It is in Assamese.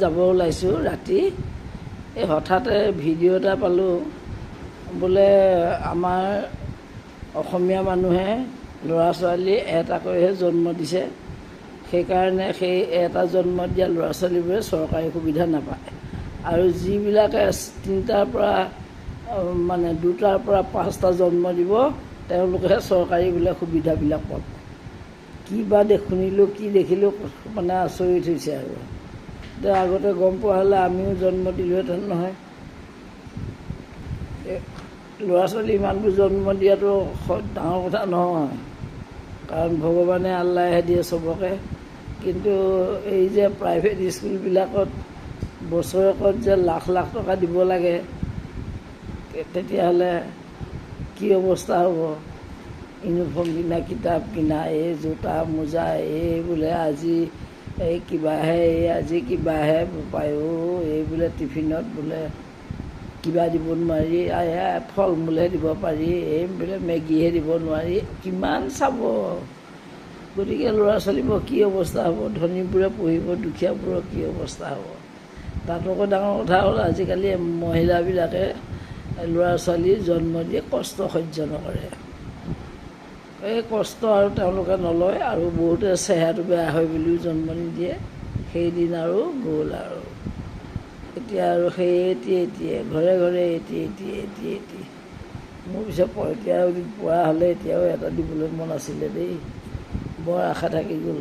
যাব ওলাইছোঁ ৰাতি এই হঠাতে ভিডিঅ' এটা পালোঁ বোলে আমাৰ অসমীয়া মানুহে ল'ৰা ছোৱালী এটাকৈহে জন্ম দিছে সেইকাৰণে সেই এটা জন্ম দিয়া ল'ৰা ছোৱালীবোৰে চৰকাৰী সুবিধা নাপায় আৰু যিবিলাকে 3টাৰ পৰা মানে 2টাৰ পৰা 5টা জন্ম দিব তেওঁলোকেহে চৰকাৰী বোলে সুবিধাবিলাক পাব। কি বা শুনিলোঁ কি দেখিলোঁ মানে আচৰিত হৈছে আৰু আগতে গম পোৱা হ'লে আমিও জন্ম দিলোহেঁতেন নহয়। ল'ৰা ছোৱালী ইমানবোৰ জন্ম দিয়াটো ডাঙৰ কথা নহয়, কাৰণ ভগৱানে আল্লাহে দিয়ে চবকে। কিন্তু এই যে প্ৰাইভেট স্কুলবিলাকত বছৰেকত যে লাখ লাখ টকা দিব লাগে, তেতিয়াহ'লে কি অৱস্থা হ'ব? ইউনিফৰ্ম কিনা, কিতাপ কিনা, এই জোতা মোজা, এই বোলে আজি এই কিবাহে, এই আজি কিবাহে পায়ো, এই বোলে টিফিনত বোলে কিবা দিব নোৱাৰি, ফল মূলহে দিব পাৰি, এই বোলে মেগীহে দিব নোৱাৰি, কিমান চাব? গতিকে ল'ৰা ছোৱালীবোৰৰ কি অৱস্থা হ'ব? ধনীবোৰে পঢ়িব, দুখীয়াবোৰৰ কি অৱস্থা হ'ব? তাতকৈ ডাঙৰ কথা হ'ল আজিকালি মহিলাবিলাকে ল'ৰা ছোৱালী জন্ম দিয়ে কষ্ট সহ্য নকৰে। এই কষ্ট আৰু তেওঁলোকে নলয় আৰু বহুতে চেহেৰাটো বেয়া হয় বুলিও জন্ম নিদিয়ে। সেইদিন আৰু গ'ল আৰু এতিয়া আৰু সেই এটি ঘৰে ঘৰে এটি মোৰ পিছত এতিয়া পোৱা হ'লে এতিয়াও এটা দিবলৈ মন আছিলে দেই, বৰ আশা থাকি গ'ল।